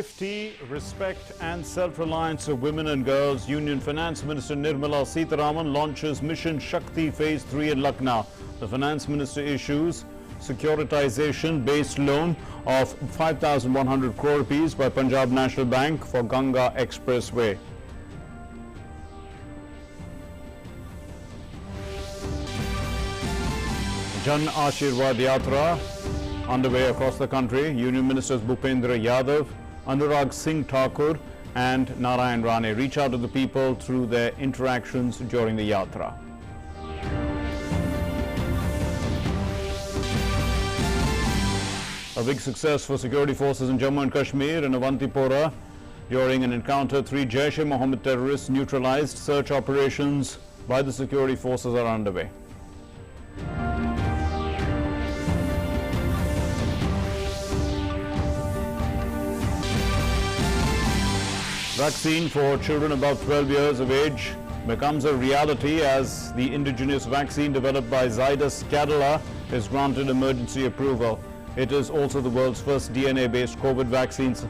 safety, respect and self-reliance of women and girls, Union Finance Minister Nirmala Sitharaman launches Mission Shakti Phase 3 in Lucknow. The Finance Minister issues securitization-based loan of 5,100 crore rupees by Punjab National Bank for Ganga Expressway. Jan Ashirwad Yatra underway across the country. Union Ministers Bhupendra Yadav, Anurag Singh Thakur and Narayan Rane reach out to the people through their interactions during the Yatra. A big success for security forces in Jammu and Kashmir and Avantipora. During an encounter, 3 Jaish-e-Mohammed terrorists neutralized. Search operations by the security forces are underway. Vaccine for children above 12 years of age becomes a reality as the indigenous vaccine developed by Zydus Cadila is granted emergency approval. It is also the world's first DNA-based COVID vaccines.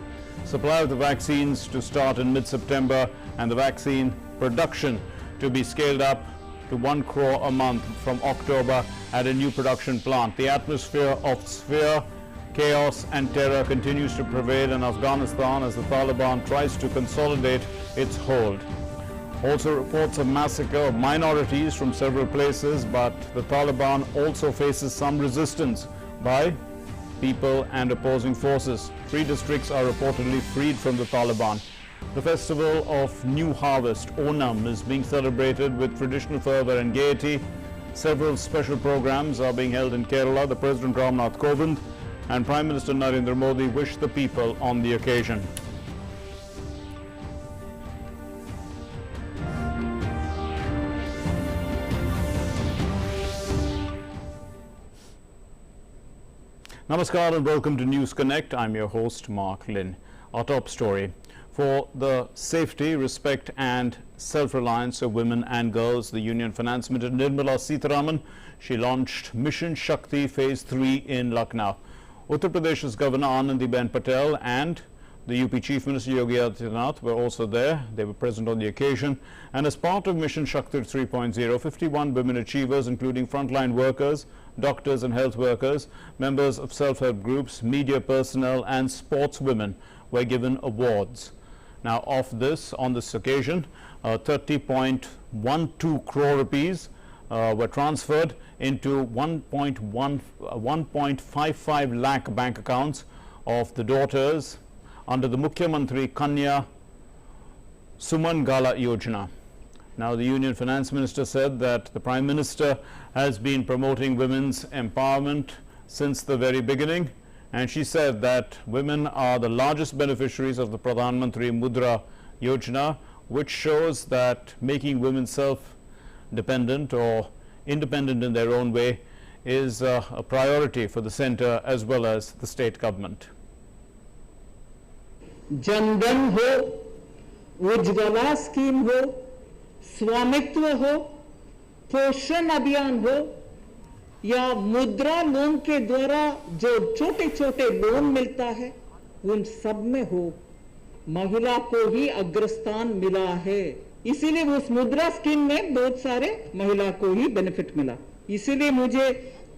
Supply of the vaccines to start in mid-September and the vaccine production to be scaled up to 1 crore a month from October at a new production plant. The atmosphere of fear, chaos and terror continues to prevail in Afghanistan as the Taliban tries to consolidate its hold. Also reports of massacre of minorities from several places, but the Taliban also faces some resistance by people and opposing forces. 3 districts are reportedly freed from the Taliban. The festival of New Harvest, Onam, is being celebrated with traditional fervor and gaiety. Several special programs are being held in Kerala. The President Nath, Govind and Prime Minister Narendra Modi wish the people on the occasion. Namaskar and welcome to News Connect. I'm your host Mark Lynn. Our top story: for the safety, respect and self-reliance of women and girls, the Union Finance Minister Nirmala Sitharaman, she launched Mission Shakti Phase 3 in Lucknow. Uttar Pradesh's Governor Anandiben Patel and the UP Chief Minister Yogi Adityanath were also there. They were present on the occasion. And as part of Mission Shakti 3.0, 51 women achievers, including frontline workers, doctors and health workers, members of self-help groups, media personnel and sportswomen were given awards. Now, of this, on this occasion, 30.12 crore rupees were transferred into 1.55 lakh bank accounts of the daughters under the Mukhyamantri Kanya Sumangala Yojana. Now, the Union Finance Minister said that the Prime Minister has been promoting women's empowerment since the very beginning, and she said that women are the largest beneficiaries of the Pradhan Mantri Mudra Yojana, which shows that making women self-dependent or independent in their own way is a priority for the centre as well as the state government. Jan Dhan हो, Ujjwala scheme हो, स्वामित्व हो, पोषण अभियान हो या मुद्रा loan के द्वारा जो छोटे-छोटे लोन मिलता है, उन सब में हो महिला को ही अग्रस्थान मिला है। इसीलिए उस मुद्रा स्कीम में बहुत सारे महिला को ही बेनिफिट मिला। इसीलिए मुझे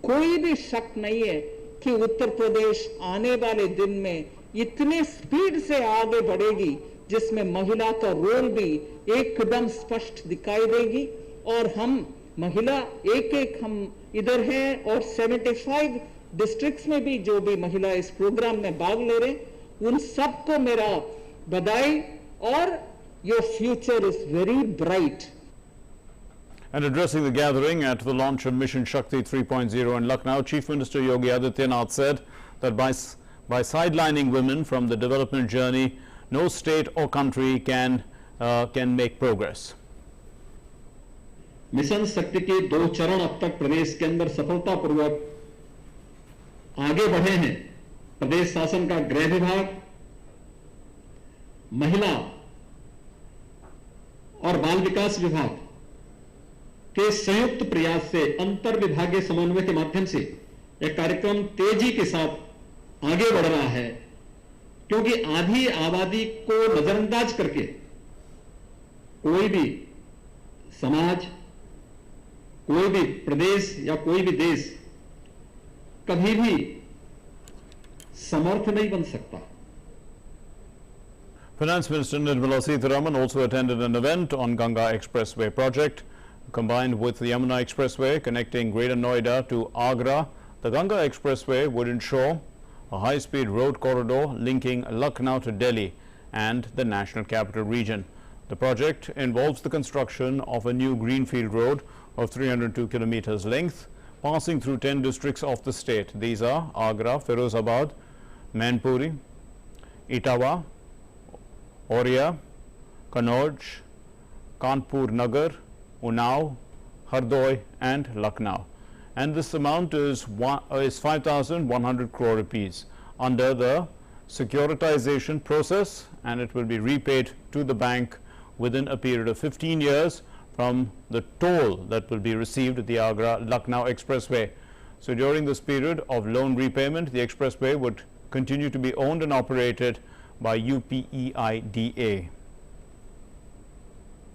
कोई भी शक नहीं है कि उत्तर प्रदेश आने वाले दिन में इतनी स्पीड से आगे बढ़ेगी जिसमें महिला का रोल भी एकदम स्पष्ट दिखाई देगी और हम महिला एक हम इधर हैं और 75 डिस्ट्रिक्ट्स में भी जो भी महिला इस प्रोग्राम में भाग ले रहे उन सबको मेरा बधाई और your future is very bright. And addressing the gathering at the launch of Mission Shakti 3.0 in Lucknow, Chief Minister Yogi Adityanath said that by sidelining women from the development journey, no state or country can make progress. Mission शक्ति के 2 चरण अब तक प्रदेश के अंदर सफलतापूर्वक आगे बढ़े हैं। प्रदेश शासन का गृह विभाग, महिला और बाल विकास विभाग के संयुक्त प्रयास से अंतर विभागीय समन्वय के माध्यम से यह कार्यक्रम तेजी के साथ आगे बढ़ रहा है क्योंकि आधी आबादी को नजरअंदाज करके कोई भी समाज, कोई भी प्रदेश या कोई भी देश कभी भी समर्थ नहीं बन सकता। Finance Minister Nirmala Sitharaman also attended an event on Ganga Expressway project. Combined with the Yamuna Expressway connecting Greater Noida to Agra, the Ganga Expressway would ensure a high-speed road corridor linking Lucknow to Delhi and the national capital region. The project involves the construction of a new greenfield road of 302 kilometers length, passing through 10 districts of the state. These are Agra, Firozabad, Mainpuri, Etawah, Auria, Kannauj, Kanpur Nagar, Unnao, Hardoi and Lucknow. And this amount is 5,100 crore rupees under the securitization process, and it will be repaid to the bank within a period of 15 years from the toll that will be received at the Agra-Lucknow Expressway. So during this period of loan repayment, the expressway would continue to be owned and operated by UPEIDA.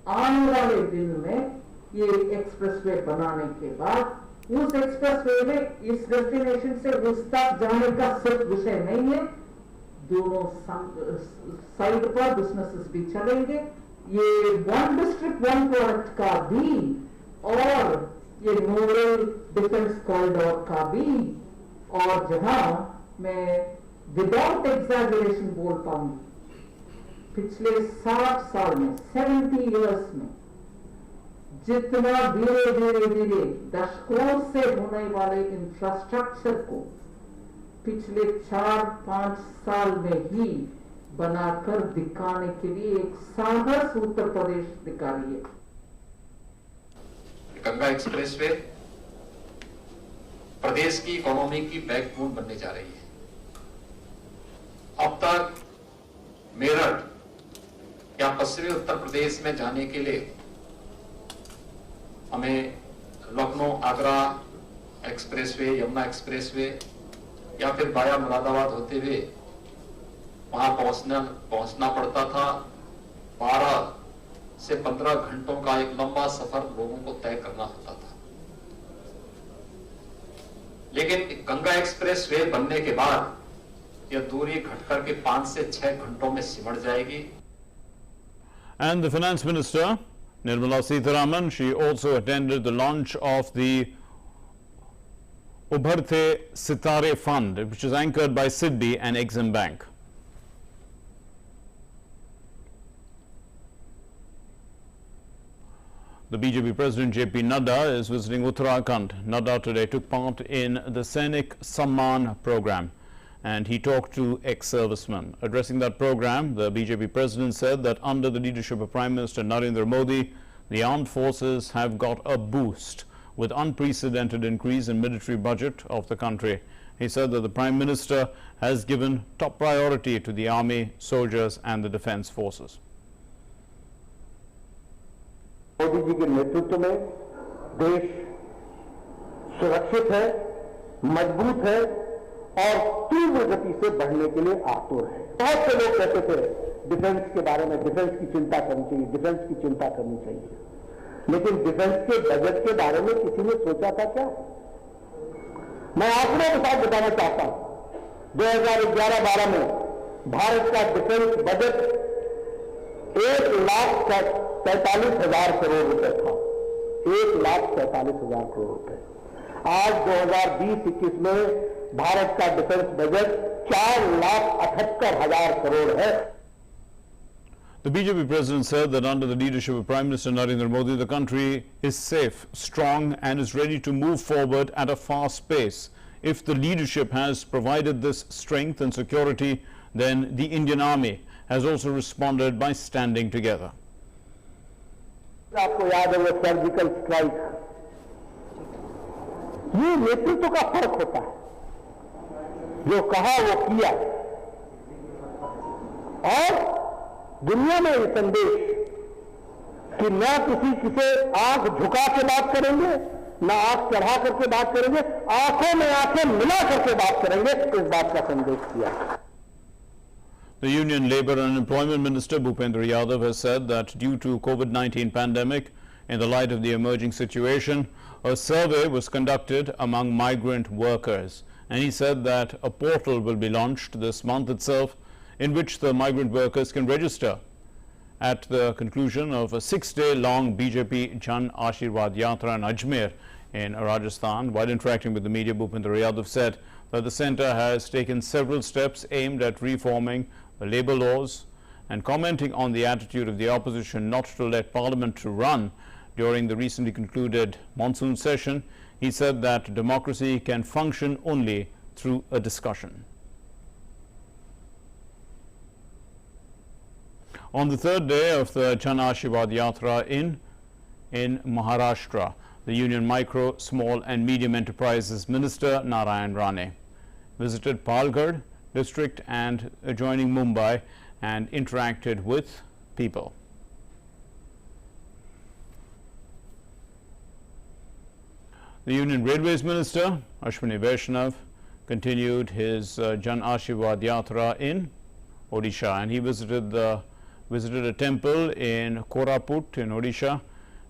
आने वाले दिन में ये expressway बनाने के बाद उस expressway में इस डेस्टिनेशन से उस तक जाने का सिर्फ विषय नहीं है, दोनों साइड पर बिजनेसेस भी चलेंगे, ये वन डिस्ट्रिक्ट वन प्रोडक्ट का भी और ये नोवल डिफेंस कॉरिडोर का भी, और जहां मैं विदाउट एग्जैजरेशन बोलता हूं पिछले 60 साल में 70 इयर्स में जितना धीरे धीरे धीरे दशकों से होने वाले इंफ्रास्ट्रक्चर को पिछले 4-5 साल में ही बनाकर दिखाने के लिए एक साहस उत्तर प्रदेश दिखा रही है। गंगा एक्सप्रेसवे प्रदेश की इकोनॉमी की बैकबोन बनने जा रही है। अब तक मेरठ या पश्चिमी उत्तर प्रदेश में जाने के लिए हमें लखनऊ आगरा एक्सप्रेसवे, यमुना एक्सप्रेसवे या फिर वाया मुरादाबाद होते हुए वहां पहुंचना पड़ता था। 12 से 15 घंटों का एक लंबा सफर लोगों को तय करना होता था, लेकिन गंगा एक्सप्रेसवे बनने के बाद यह दूरी घटकर के 5 से 6 घंटों में सिमट जाएगी। And the Finance Minister Nirmala Sitharaman, she also attended the launch of the Ubharte Sitare Fund, which is anchored by SIDBI and Exim Bank. The BJP President JP Nadda is visiting Uttarakhand. Nadda today took part in the Sainik Samman program, and he talked to ex-servicemen. Addressing that program, the BJP President said that under the leadership of Prime Minister Narendra Modi, the armed forces have got a boost with unprecedented increase in military budget of the country. He said that the Prime Minister has given top priority to the army, soldiers and the defense forces. Modi ji के नेतृत्व में देश सुरक्षित है, मजबूत है और तीव्र गति से बढ़ने के लिए आतुर है। बहुत से लोग कहते थे डिफेंस के बारे में, डिफेंस की चिंता करनी चाहिए, डिफेंस की चिंता करनी चाहिए, लेकिन डिफेंस के बजट के बारे में किसी ने सोचा था क्या? मैं आंकड़ों के साथ बताना चाहता हूं, 2011-12 में भारत का डिफेंस बजट 1,43,000 करोड़ रुपए था। 1,43,000 करोड़ रुपए। आज 2020-21 में भारत का डिफेंस बजट 4,78,000 करोड़ है। The BJP President said that under the leadership of Prime Minister Narendra Modi, the country is safe, strong and is ready to move forward at a fast pace. If the leadership has provided this strength and security, then the Indian Army has also responded by standing together. आपको याद है वो surgical strike, ये नेतृत्व का फर्क होता है, जो कहा वो किया, और दुनिया में ये संदेश कि न किसी से आंख झुका के बात करेंगे, न आंख चढ़ा करके बात करेंगे, आंखों में आंखें मिला करके बात करेंगे, इस बात का संदेश किया। The Union Labour and Employment Minister Bhupendra Yadav has said that due to COVID-19 pandemic, in the light of the emerging situation, a survey was conducted among migrant workers, and he said that a portal will be launched this month itself in which the migrant workers can register. At the conclusion of a 6-day-long BJP Jan Ashirwad Yatra in Ajmer in Rajasthan, while interacting with the media, Bhupendra Yadav said that the centre has taken several steps aimed at reforming the labour laws, and commenting on the attitude of the opposition not to let Parliament to run during the recently concluded monsoon session, he said that democracy can function only through a discussion. On the third day of the Jan Ashirwad Yatra in Maharashtra, the Union Micro, Small and Medium Enterprises Minister Narendra Modi visited Palghar district and adjoining Mumbai and interacted with people. The Union Railways Minister Ashwini Vaishnav continued his Jan Ashirwad Yatra in Odisha, and he visited a temple in Koraput in Odisha.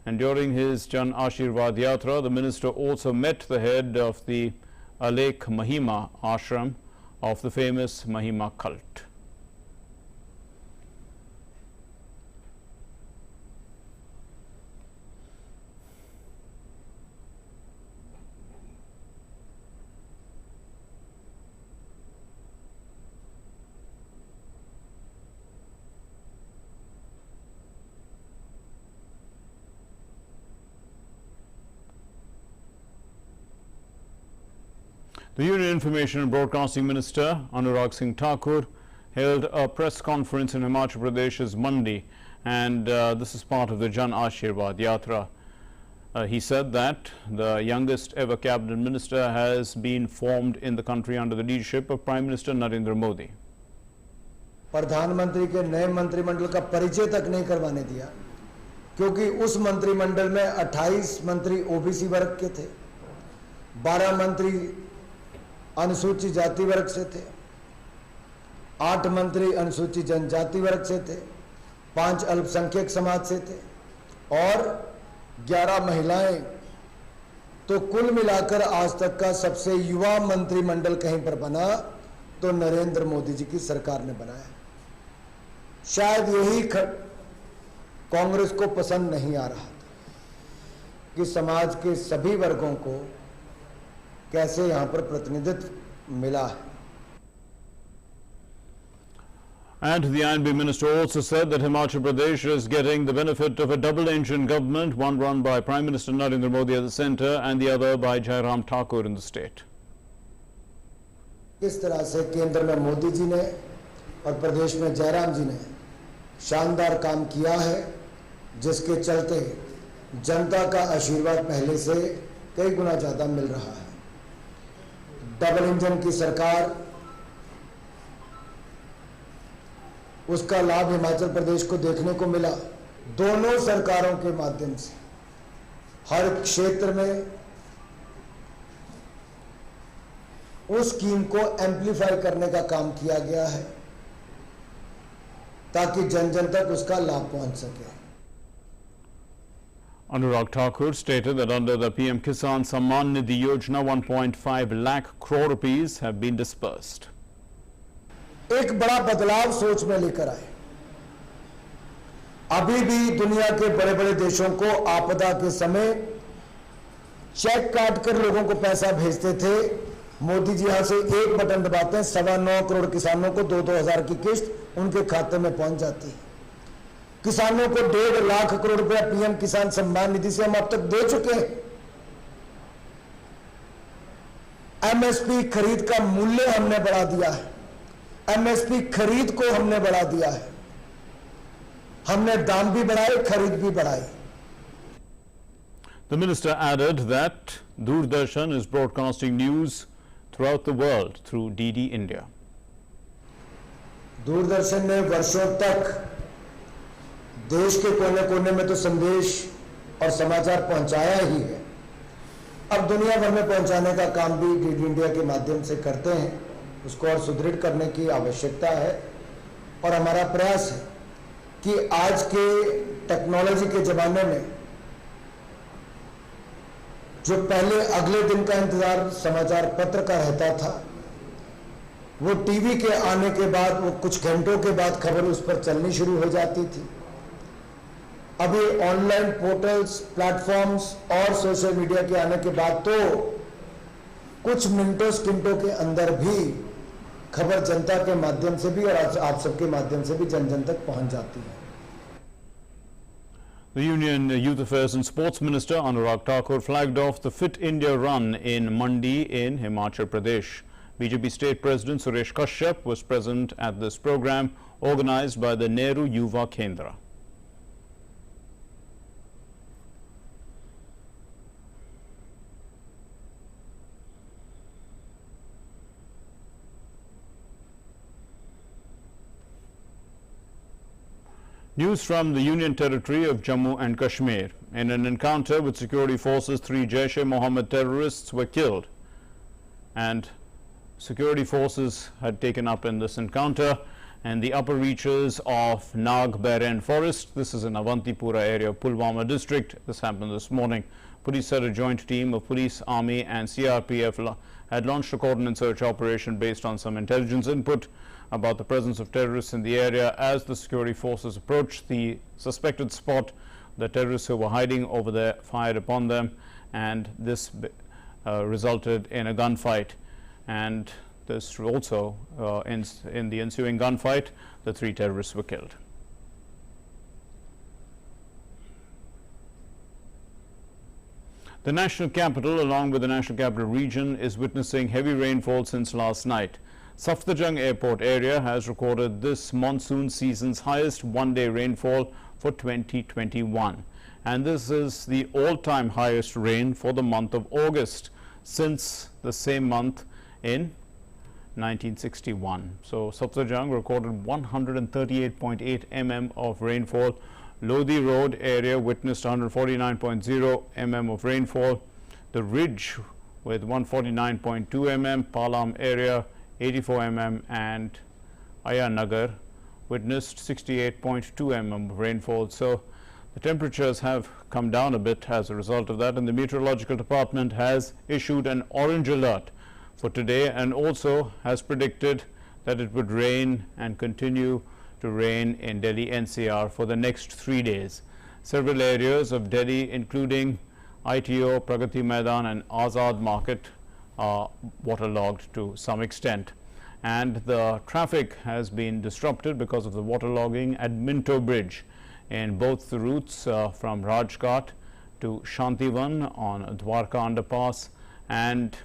And during his Jan Ashirwad Yatra, the minister also met the head of the Alek Mahima ashram of the famous Mahima cult. The Union Information and Broadcasting Minister Anurag Singh Thakur held a press conference in Himachal Pradesh's Mandi, and this is part of the Jan Ashirwad Yatra. He said that the youngest ever cabinet minister has been formed in the country under the leadership of Prime Minister Narendra Modi. प्रधानमंत्री के नए मंत्रिमंडल का परिचय तक नहीं करवाने दिया, क्योंकि उस मंत्रिमंडल में 28 मंत्री ओबीसी वर्ग के थे, 12 मंत्री अनुसूचित जाति वर्ग से थे, 8 मंत्री अनुसूचित जनजाति वर्ग से थे, 5 अल्पसंख्यक समाज से थे और 11 महिलाएं। तो कुल मिलाकर आज तक का सबसे युवा मंत्रिमंडल कहीं पर बना तो नरेंद्र मोदी जी की सरकार ने बनाया। शायद यही कांग्रेस को पसंद नहीं आ रहा था कि समाज के सभी वर्गों को कैसे यहां पर प्रतिनिधित्व मिला है। And the INB minister also said that Himachal Pradesh is getting the benefit of a double-engine government, one run by Prime Minister Narendra Modi at the centre and the other by Jai Ram Thakur in the state. इस तरह से केंद्र में मोदी जी ने और प्रदेश में जयराम जी ने शानदार काम किया है, जिसके चलते जनता का आशीर्वाद पहले से कई गुना ज्यादा मिल रहा है। डबल इंजन की सरकार, उसका लाभ हिमाचल प्रदेश को देखने को मिला। दोनों सरकारों के माध्यम से हर क्षेत्र में उस स्कीम को एम्प्लीफाई करने का काम किया गया है ताकि जन जन तक उसका लाभ पहुंच सके। Anurag Thakur stated that under the PM Kisan Samman Nidhi Yojana 1.5 lakh crore rupees have been disbursed. एक बड़ा बदलाव सोच में लेकर आए। अभी भी दुनिया के बड़े बड़े देशों को आपदा के समय चेक काट कर लोगों को पैसा भेजते थे। मोदी जी यहां से एक बटन दबाते हैं, 9.25 करोड़ किसानों को 2-2 हजार की किस्त उनके खाते में पहुंच जाती है। किसानों को 1.5 लाख करोड़ रुपया पीएम किसान सम्मान निधि से हम अब तक दे चुके हैं। एमएसपी खरीद का मूल्य हमने बढ़ा दिया है, एमएसपी खरीद को हमने बढ़ा दिया है, हमने दाम भी बढ़ाए, खरीद भी बढ़ाई। The minister added that Doordarshan is broadcasting news throughout the world through DD India. Doordarshan ने वर्षों तक देश के कोने कोने में तो संदेश और समाचार पहुंचाया ही है। अब दुनिया भर में पहुंचाने का काम भी डीडी इंडिया के माध्यम से करते हैं। उसको और सुदृढ़ करने की आवश्यकता है। और हमारा प्रयास है कि आज के टेक्नोलॉजी के ज़माने में जो पहले अगले दिन का इंतज़ार समाचार पत्र का रहता था, वो टीवी के आने के बाद, वो कुछ घंटों के बाद खबर उस पर चलनी शुरू हो जाती थी। अभी ऑनलाइन पोर्टल्स, प्लेटफॉर्म्स और सोशल मीडिया के आने के बाद तो कुछ मिनटों सेकंडों के अंदर भी खबर जनता के माध्यम से भी और आप सबके माध्यम से भी जन जन तक पहुंच जाती है। The Union Youth Affairs and Sports Minister Anurag Thakur flagged off the Fit India Run in Mandi in Himachal Pradesh. BJP State President Suresh Kashyap was present at this program organized by the Nehru Yuva Kendra. News from the Union Territory of Jammu and Kashmir. In an encounter with security forces, 3 Jaish-e-Mohammed terrorists were killed, and security forces had taken up in this encounter in the upper reaches of Nag-Beren forest. This is in Avantipura area of Pulwama district. This happened this morning. Police said a joint team of police, army and CRPF had launched a cordon and search operation based on some intelligence input about the presence of terrorists in the area. As the security forces approached the suspected spot, the terrorists who were hiding over there fired upon them, and this resulted in a gunfight. And this also, in the ensuing gunfight, the 3 terrorists were killed. The national capital, along with the national capital region, is witnessing heavy rainfall since last night. Safdarjung Airport area has recorded this monsoon season's highest one-day rainfall for 2021. And this is the all-time highest rain for the month of August since the same month in 1961. So Safdarjung recorded 138.8 mm of rainfall. Lodi Road area witnessed 149.0 mm of rainfall. The Ridge with 149.2 mm, Palam area 84 mm, and Ayanagar witnessed 68.2 mm of rainfall. So the temperatures have come down a bit as a result of that, and the meteorological department has issued an orange alert for today and also has predicted that it would rain and continue to rain in Delhi NCR for the next 3 days. Several areas of Delhi, including ITO, Pragati Maidan and Azad Market, are waterlogged to some extent, and the traffic has been disrupted because of the waterlogging at Minto Bridge in both the routes from Rajghat to Shantivan on Dwarka Underpass and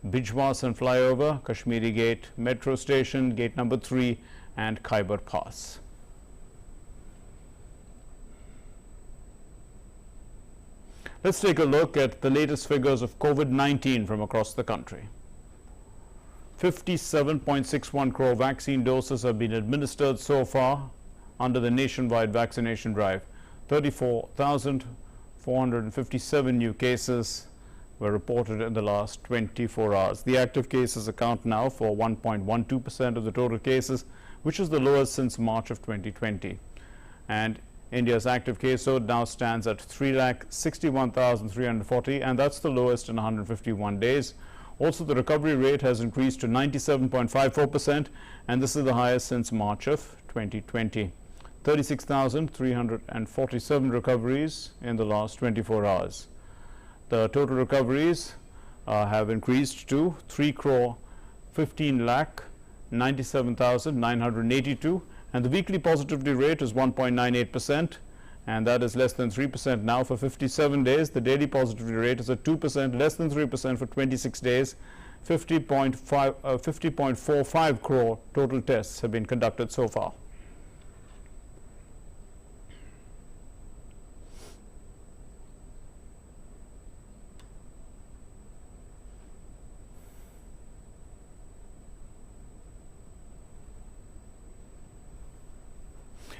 Bijwasan Flyover, Kashmiri Gate, Metro Station, Gate number 3 and Khyber Pass. Let's take a look at the latest figures of COVID-19 from across the country. 57.61 crore vaccine doses have been administered so far under the nationwide vaccination drive. 34,457 new cases were reported in the last 24 hours. The active cases account now for 1.12% of the total cases, which is the lowest since March of 2020. And India's active caseload now stands at 3,61,340, and that's the lowest in 151 days. Also, the recovery rate has increased to 97.54%, and this is the highest since March of 2020. 36,347 recoveries in the last 24 hours. The total recoveries have increased to 3,15,97,982, and the weekly positivity rate is 1.98%, and that is less than 3% now for 57 days. The daily positivity rate is at 2%, less than 3% for 26 days. 50.45 crore total tests have been conducted so far.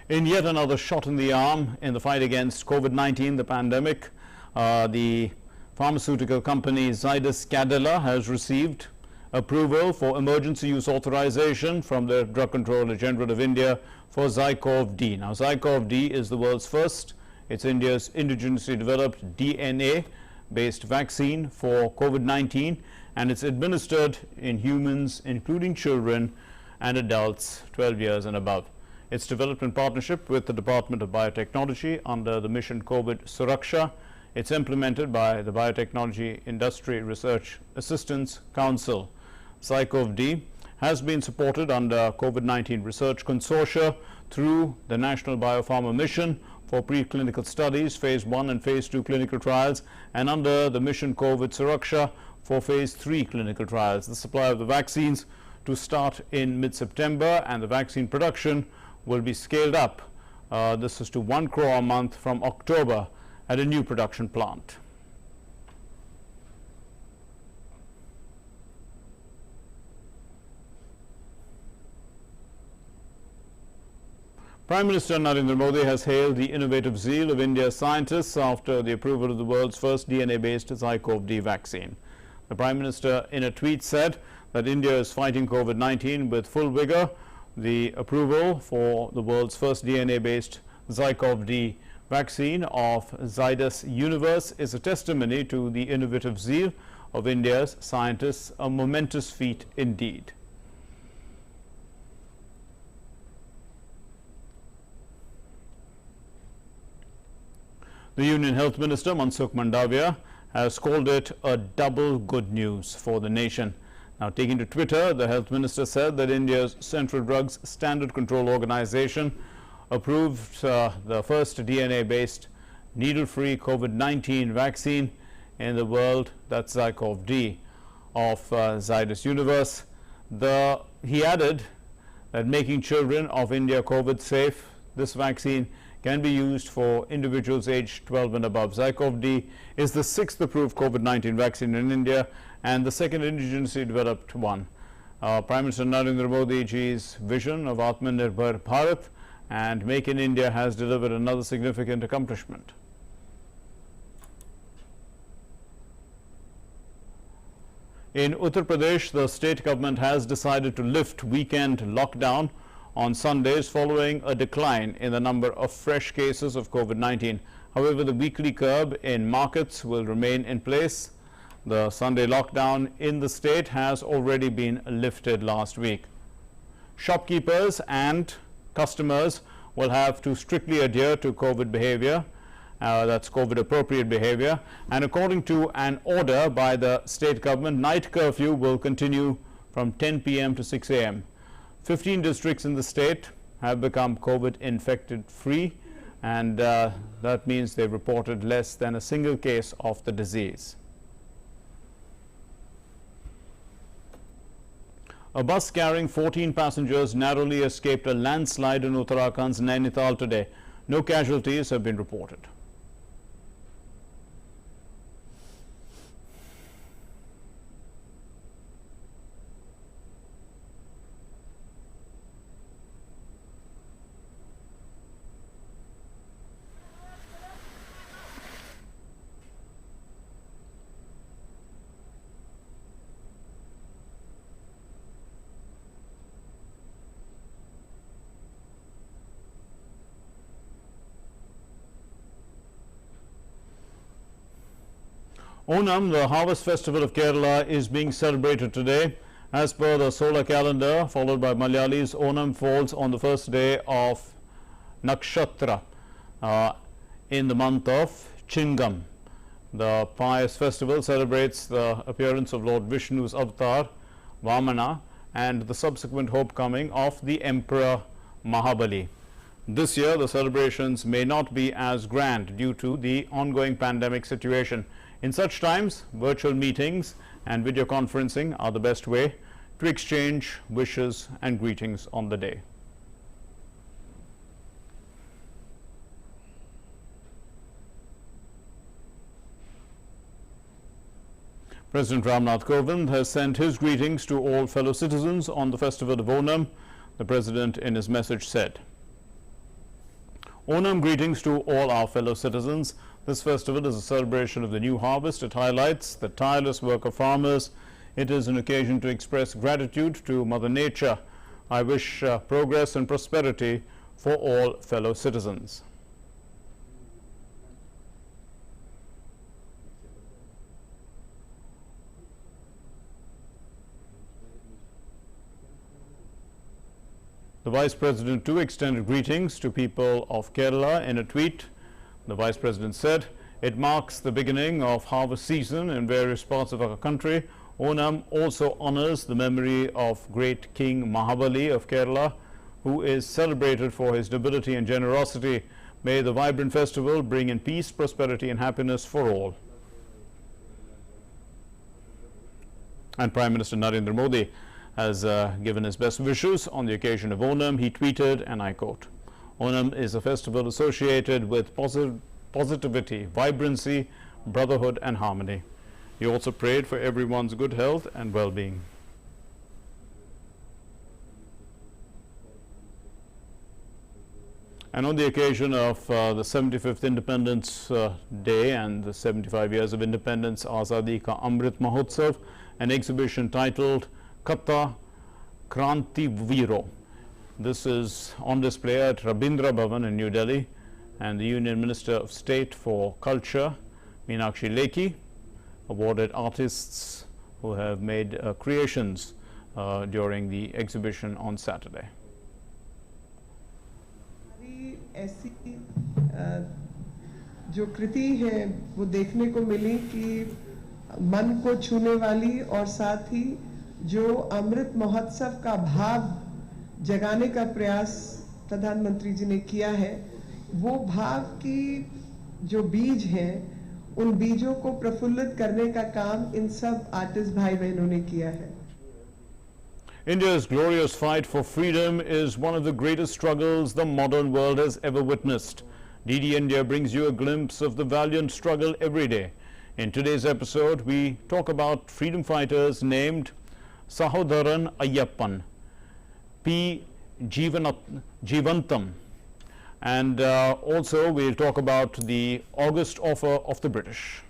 In yet another shot in the arm in the fight against COVID-19, the pandemic, the pharmaceutical company Zydus Cadila has received approval for emergency use authorization from the Drug Controller General of India for Zycov-D. Now, Zycov-D is the world's first. It's India's indigenously developed DNA-based vaccine for COVID-19, and it's administered in humans, including children and adults 12 years and above. It's developed in partnership with the Department of Biotechnology under the Mission COVID Suraksha. It's implemented by the Biotechnology Industry Research Assistance Council. Zycov-D has been supported under COVID-19 Research Consortia through the National Biopharma Mission for preclinical studies, phase 1 and phase 2 clinical trials, and under the Mission COVID Suraksha for phase 3 clinical trials. The supply of the vaccines to start in mid-September, and the vaccine production will be scaled up. This is to 1 crore a month from October at a new production plant. Prime Minister Narendra Modi has hailed the innovative zeal of India's scientists after the approval of the world's first DNA-based Zycov-D vaccine. The Prime Minister in a tweet said that India is fighting COVID-19 with full vigor. The approval for the world's first DNA-based Zycov-D vaccine of Zydus Universe is a testimony to the innovative zeal of India's scientists, a momentous feat indeed. The Union Health Minister Mansukh Mandavia has called it a double good news for the nation. Now, taking to Twitter, the Health Minister said that India's Central Drugs Standard Control Organization approved the first DNA-based needle-free COVID-19 vaccine in the world, that's Zycov-D of Zydus Universe. He added that making children of India COVID safe, this vaccine can be used for individuals aged 12 and above. Zycov-D is the 6th approved COVID-19 vaccine in India and the second indigenously developed one. Prime Minister Narendra Modi ji's vision of Atmanirbhar Bharat and Make in India has delivered another significant accomplishment. In Uttar Pradesh, the state government has decided to lift weekend lockdown on Sundays following a decline in the number of fresh cases of COVID-19. However, the weekly curb in markets will remain in place. The Sunday lockdown in the state has already been lifted last week. Shopkeepers and customers will have to strictly adhere to COVID behavior, that's COVID appropriate behavior, and according to an order by the state government, night curfew will continue from 10 p.m. to 6 a.m. 15 districts in the state have become COVID infected free, and that means they've reported less than a single case of the disease. A bus carrying 14 passengers narrowly escaped a landslide in Uttarakhand's Nainital today. No casualties have been reported. Onam, the harvest festival of Kerala, is being celebrated today. As per the solar calendar, followed by Malayalis, Onam falls on the first day of Nakshatra in the month of Chingam. The pious festival celebrates the appearance of Lord Vishnu's avatar, Vamana, and the subsequent homecoming of the Emperor Mahabali. This year, the celebrations may not be as grand due to the ongoing pandemic situation. In such times, virtual meetings and video conferencing are the best way to exchange wishes and greetings on the day. President Ramnath Govind has sent his greetings to all fellow citizens on the festival of Onam. The President in his message said, Onam greetings to all our fellow citizens. This festival is a celebration of the new harvest. It highlights the tireless work of farmers It is an occasion to express gratitude to Mother Nature. I wish progress and prosperity for all fellow citizens. The Vice President too extended greetings to people of Kerala. In a tweet, the Vice President said, "It marks the beginning of harvest season in various parts of our country. Onam also honors the memory of great King Mahabali of Kerala, who is celebrated for his nobility and generosity. May the vibrant festival bring in peace, prosperity and happiness for all." And Prime Minister Narendra Modi has given his best wishes on the occasion of Onam. He tweeted, and I quote, "Onam is a festival associated with positivity, vibrancy, brotherhood and harmony." He also prayed for everyone's good health and well-being. And on the occasion of the 75th Independence Day and the 75 years of independence, Azadi Ka Amrit Mahotsav, an exhibition titled Katha Kranti Viro. This is on display at Rabindra Bhavan in New Delhi, and the Union Minister of State for Culture, Meenakshi Lekhi, awarded artists who have made creations during the exhibition on Saturday. ऐसी जो कृति है वो देखने को मिली कि मन को छूने वाली और साथ ही जो अमृत महोत्सव का भाव जगाने का प्रयास प्रधानमंत्री जी ने किया है, वो भाव की जो बीज हैं उन बीजों को प्रफुल्लित करने का काम इन सब आर्टिस्ट भाई बहनों ने किया है। India's glorious fight for freedom is one of the greatest struggles the modern world has ever witnessed. DD India brings you a glimpse of the valiant struggle every day. In today's episode, we talk about freedom fighters named Sahodaran Ayyappan, P. Jivantam, and also we'll talk about the August offer of the British.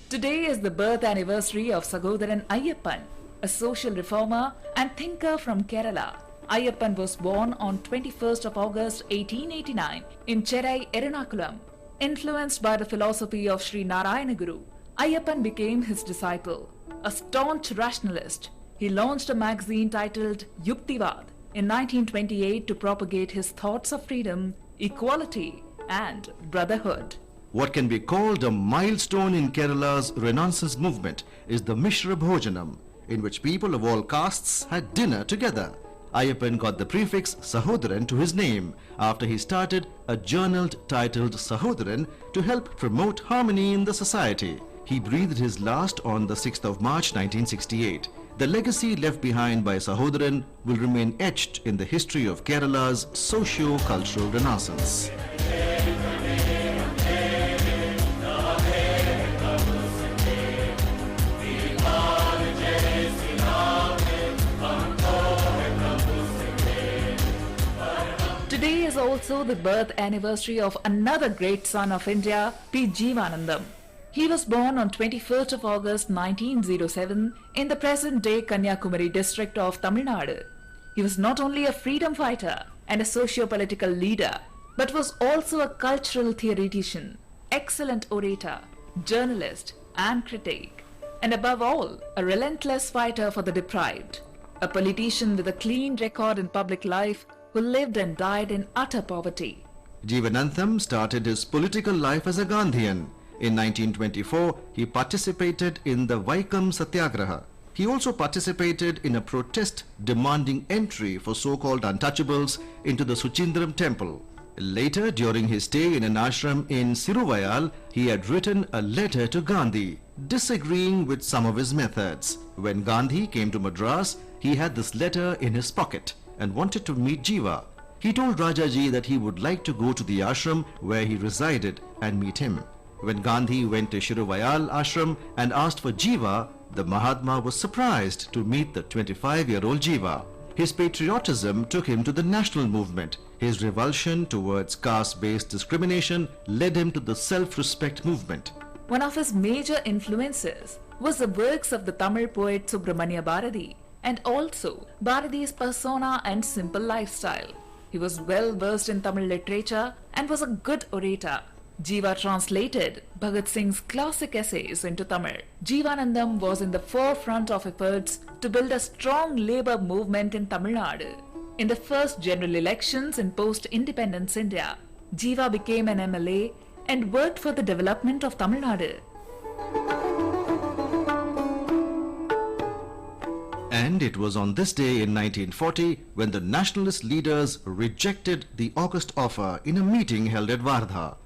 Today is the birth anniversary of Sahodaran Ayyappan, a social reformer and thinker from Kerala. Ayyappan was born on 21st of August 1889 in Chennai, Ernakulam. Influenced by the philosophy of Sri Narayana Guru, Ayyappan became his disciple. A staunch rationalist, he launched a magazine titled Yuktivad in 1928 to propagate his thoughts of freedom, equality and brotherhood. What can be called a milestone in Kerala's Renaissance movement is the Mishra Bhojanam, in which people of all castes had dinner together. Ayyappan got the prefix Sahodaran to his name after he started a journal titled Sahodaran to help promote harmony in the society. He breathed his last on the 6th of March 1968. The legacy left behind by Sahodaran will remain etched in the history of Kerala's socio-cultural renaissance. Today is also the birth anniversary of another great son of India, P. Jivanandam. He was born on 21st of August 1907 in the present-day Kanyakumari district of Tamil Nadu. He was not only a freedom fighter and a socio-political leader, but was also a cultural theoretician, excellent orator, journalist and critic, and above all, a relentless fighter for the deprived, a politician with a clean record in public life who lived and died in utter poverty. Jivanantham started his political life as a Gandhian. In 1924, he participated in the Vaikam Satyagraha. He also participated in a protest demanding entry for so-called untouchables into the Suchindram temple. Later, during his stay in an ashram in Siruvayal, he had written a letter to Gandhi, disagreeing with some of his methods. When Gandhi came to Madras, he had this letter in his pocket and wanted to meet Jiva. He told Rajaji that he would like to go to the ashram where he resided and meet him. When Gandhi went to Shiruvayal ashram and asked for Jiva, the Mahatma was surprised to meet the 25-year-old Jiva. His patriotism took him to the national movement. His revulsion towards caste-based discrimination led him to the self-respect movement. One of his major influences was the works of the Tamil poet Subramanya Bharati and also Bharati's persona and simple lifestyle. He was well versed in Tamil literature and was a good orator. Jiva translated Bhagat Singh's classic essays into Tamil. Jivanandam was in the forefront of efforts to build a strong labour movement in Tamil Nadu. In the first general elections in post-independence India, Jiva became an MLA and worked for the development of Tamil Nadu. And it was on this day in 1940 when the nationalist leaders rejected the August offer in a meeting held at Wardha.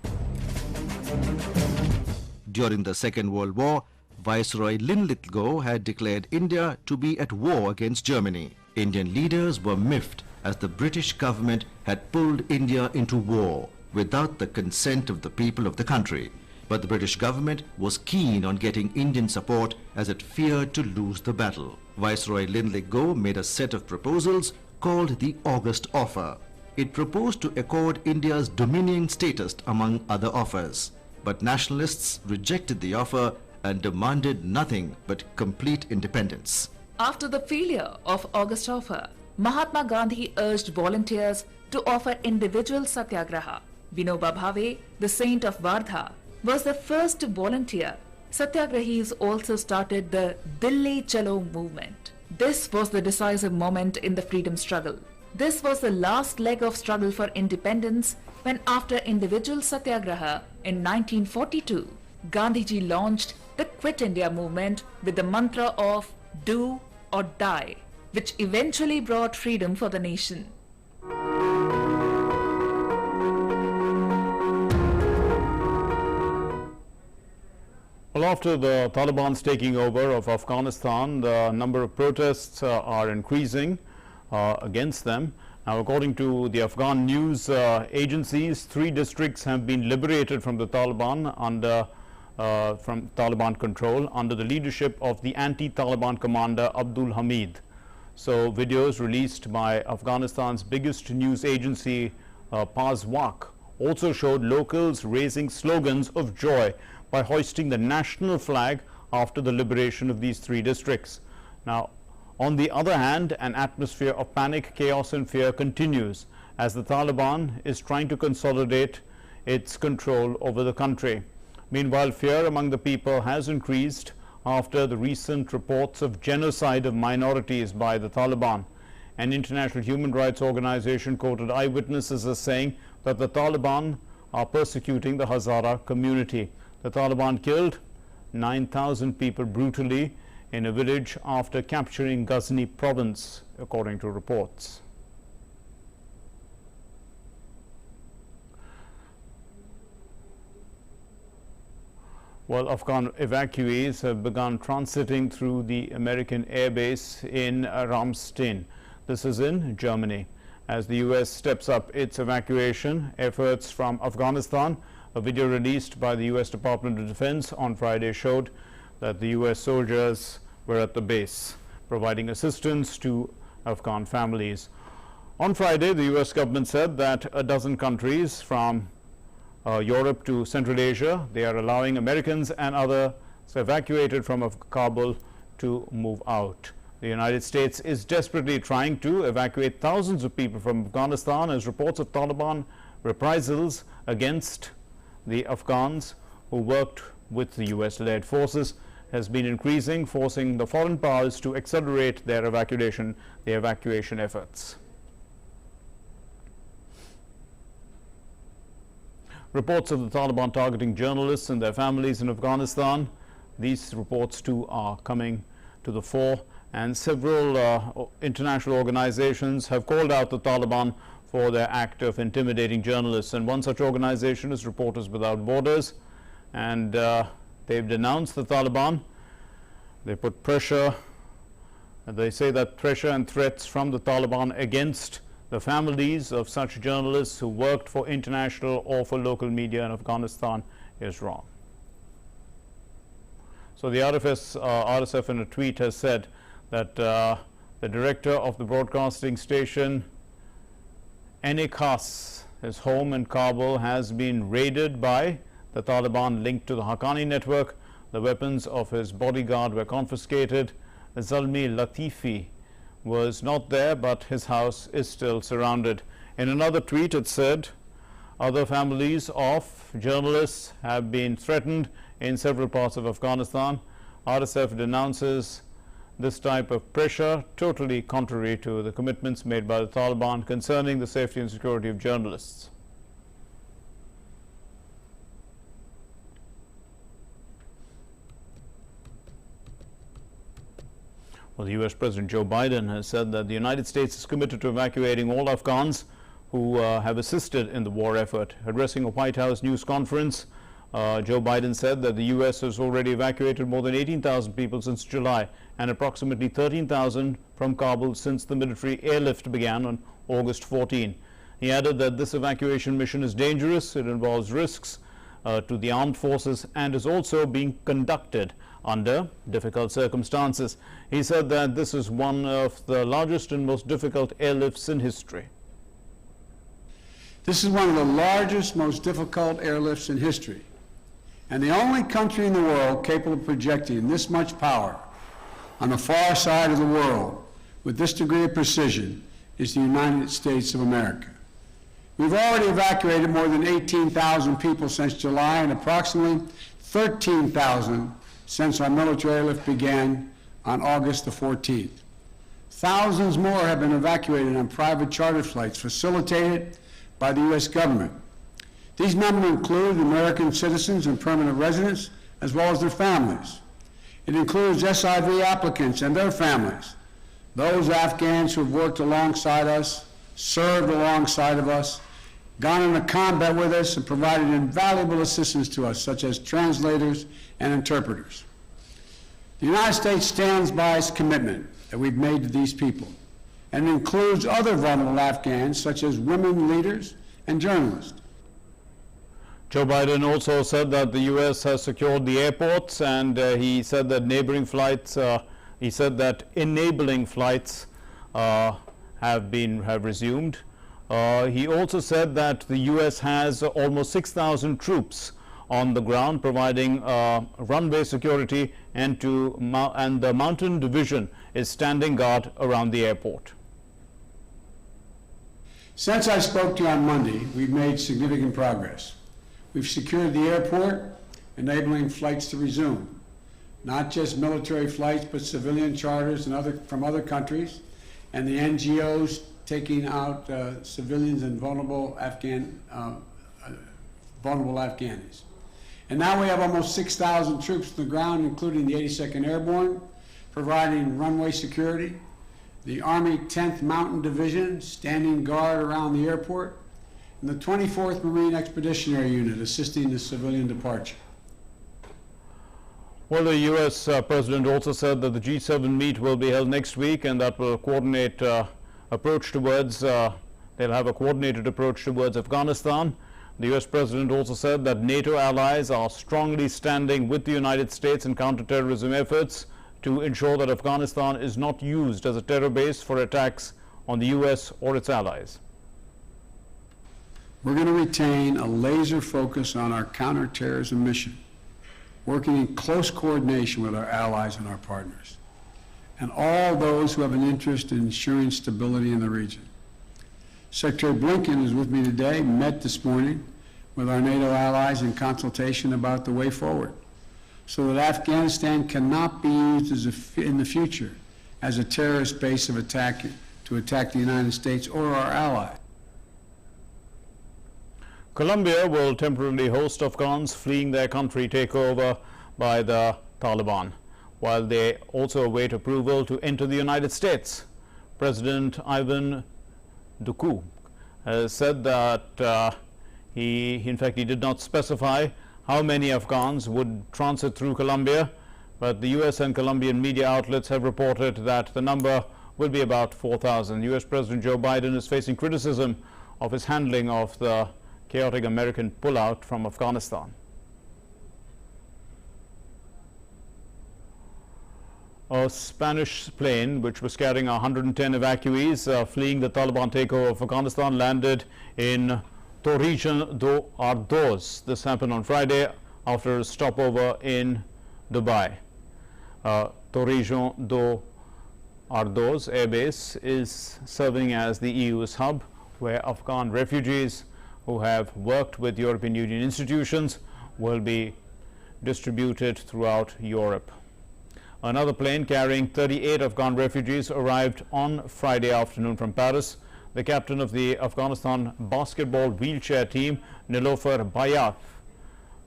During the Second World War, Viceroy Linlithgow had declared India to be at war against Germany. Indian leaders were miffed as the British government had pulled India into war without the consent of the people of the country. But the British government was keen on getting Indian support as it feared to lose the battle. Viceroy Linlithgow made a set of proposals called the August Offer. It proposed to accord India's dominion status among other offers. But nationalists rejected the offer and demanded nothing but complete independence. After the failure of August Offer, Mahatma Gandhi urged volunteers to offer individual satyagraha. Vinoba Bhave, the saint of Wardha, was the first to volunteer. Satyagrahis also started the Delhi Chalo movement. This was the decisive moment in the freedom struggle. This was the last leg of struggle for independence when, after individual satyagraha in 1942, Gandhiji launched the Quit India movement with the mantra of do or die, which eventually brought freedom for the nation. Well, after the Taliban's taking over of Afghanistan, the number of protests are increasing against them. Now, according to the Afghan news agencies, 3 districts have been liberated from the Taliban from Taliban control under the leadership of the anti-Taliban commander Abdul Hamid. So, videos released by Afghanistan's biggest news agency, Pazwak, also showed locals raising slogans of joy by hoisting the national flag after the liberation of these 3 districts. Now, on the other hand, an atmosphere of panic, chaos and fear continues as the Taliban is trying to consolidate its control over the country. Meanwhile, fear among the people has increased after the recent reports of genocide of minorities by the Taliban. An international human rights organization quoted eyewitnesses as saying that the Taliban are persecuting the Hazara community. The Taliban killed 9,000 people brutally in a village after capturing Ghazni province, according to reports. Well, Afghan evacuees have begun transiting through the American airbase in Ramstein. This is in Germany. As the US steps up its evacuation efforts from Afghanistan, a video released by the US Department of Defense on Friday showed that the US soldiers were at the base, providing assistance to Afghan families. On Friday, the US government said that a dozen countries from Europe to Central Asia, they are allowing Americans and others evacuated from Kabul to move out. The United States is desperately trying to evacuate thousands of people from Afghanistan as reports of Taliban reprisals against the Afghans who worked with the US-led forces has been increasing, forcing the foreign powers to accelerate their evacuation efforts. Reports of the Taliban targeting journalists and their families in Afghanistan, these reports too are coming to the fore, and several international organizations have called out the Taliban for their act of intimidating journalists, and one such organization is Reporters Without Borders, and they've denounced the Taliban. They put pressure, they say that pressure and threats from the Taliban against the families of such journalists who worked for international or for local media in Afghanistan is wrong. So the RSF in a tweet has said that the director of the broadcasting station Khas, his home in Kabul, has been raided by the Taliban linked to the Haqqani network. The weapons of his bodyguard were confiscated. Zalmi Latifi was not there, but his house is still surrounded. In another tweet, it said, other families of journalists have been threatened in several parts of Afghanistan. RSF denounces this type of pressure, totally contrary to the commitments made by the Taliban concerning the safety and security of journalists. Well, the U.S. President Joe Biden has said that the United States is committed to evacuating all Afghans who have assisted in the war effort. Addressing a White House news conference, Joe Biden said that the U.S. has already evacuated more than 18,000 people since July and approximately 13,000 from Kabul since the military airlift began on August 14. He added that this evacuation mission is dangerous, it involves risks to the armed forces and is also being conducted under difficult circumstances. He said that this is one of the largest and most difficult airlifts in history. This is one of the largest, most difficult airlifts in history. And the only country in the world capable of projecting this much power on the far side of the world with this degree of precision is the United States of America. We've already evacuated more than 18,000 people since July and approximately 13,000 since our military airlift began on August the 14th. Thousands more have been evacuated on private charter flights facilitated by the U.S. government. These numbers include American citizens and permanent residents, as well as their families. It includes SIV applicants and their families, those Afghans who have worked alongside us, served alongside of us, gone into combat with us, and provided invaluable assistance to us, such as translators and interpreters. The United States stands by its commitment that we've made to these people, and includes other vulnerable Afghans, such as women leaders and journalists. Joe Biden also said that the U.S. has secured the airports, and he said that enabling flights have resumed. He also said that the U.S. has almost 6,000 troops on the ground providing runway security, and the Mountain Division is standing guard around the airport. Since I spoke to you on Monday, we've made significant progress. We've secured the airport, enabling flights to resume. Not just military flights, but civilian charters and from other countries, and the NGOs taking out civilians and vulnerable Afghanis. And now we have almost 6,000 troops on the ground, including the 82nd Airborne, providing runway security, the Army 10th Mountain Division standing guard around the airport, and the 24th Marine Expeditionary Unit assisting the civilian departure. Well, the U.S. President also said that the G7 meet will be held next week, and that will coordinate approach towards, they'll have a coordinated approach towards Afghanistan. The U.S. President also said that NATO allies are strongly standing with the United States in counterterrorism efforts to ensure that Afghanistan is not used as a terror base for attacks on the U.S. or its allies. We're going to retain a laser focus on our counterterrorism mission, working in close coordination with our allies and our partners, and all those who have an interest in ensuring stability in the region. Secretary Blinken is with me today, met this morning with our NATO allies in consultation about the way forward, so that Afghanistan cannot be used in the future as a terrorist base of attack to attack the United States or our allies. Colombia will temporarily host Afghans fleeing their country takeover by the Taliban, while they also await approval to enter the United States. President Ivan Duque has said that he did not specify how many Afghans would transit through Colombia, but the U.S. and Colombian media outlets have reported that the number will be about 4,000. U.S. President Joe Biden is facing criticism of his handling of the chaotic American pullout from Afghanistan. A Spanish plane which was carrying 110 evacuees fleeing the Taliban takeover of Afghanistan landed in Torrijos do Ardoz. This happened on Friday after a stopover in Dubai. Torrijos do Ardoz Air Base is serving as the EU's hub, where Afghan refugees who have worked with European Union institutions will be distributed throughout Europe. Another plane carrying 38 Afghan refugees arrived on Friday afternoon from Paris. The captain of the Afghanistan basketball wheelchair team, Nilofer Bayat,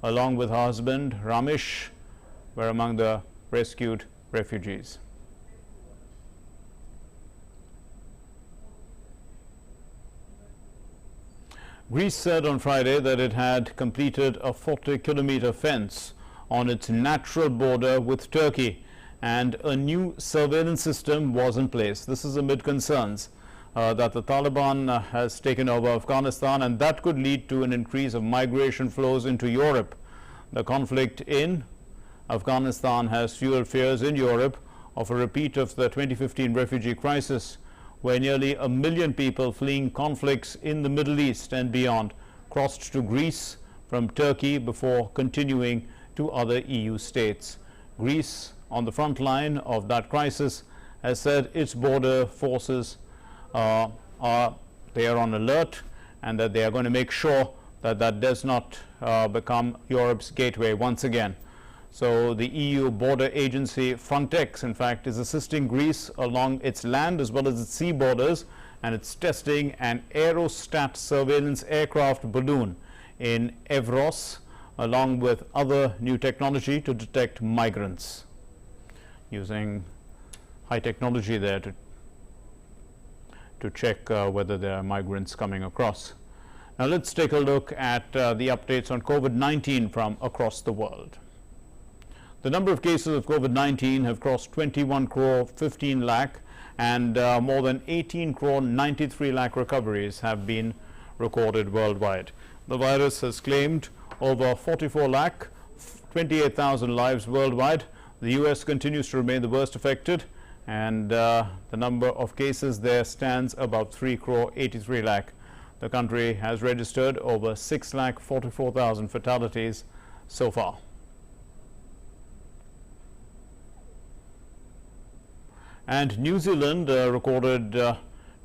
along with her husband Ramesh, were among the rescued refugees. Greece said on Friday that it had completed a 40-kilometer fence on its natural border with Turkey, and a new surveillance system was in place. This is amid concerns that the Taliban has taken over Afghanistan, and that could lead to an increase of migration flows into Europe. The conflict in Afghanistan has fueled fears in Europe of a repeat of the 2015 refugee crisis, where nearly 1 million people fleeing conflicts in the Middle East and beyond crossed to Greece from Turkey before continuing to other EU states. Greece, on the front line of that crisis, has said its border forces are on alert, and that they are going to make sure that that does not become Europe's gateway once again. So the EU border agency Frontex, in fact, is assisting Greece along its land as well as its sea borders, and it's testing an aerostat surveillance aircraft balloon in Evros, along with other new technology to detect migrants, using high technology there to check whether there are migrants coming across. Now let's take a look at the updates on COVID-19 from across the world. The number of cases of COVID-19 have crossed 21 crore 15 lakh, and more than 18 crore 93 lakh recoveries have been recorded worldwide. The virus has claimed over 44 lakh 28,000 lives worldwide. The US continues to remain the worst affected, and the number of cases there stands above 3 crore 83 lakh. The country has registered over 6 lakh 44,000 fatalities so far. And New Zealand recorded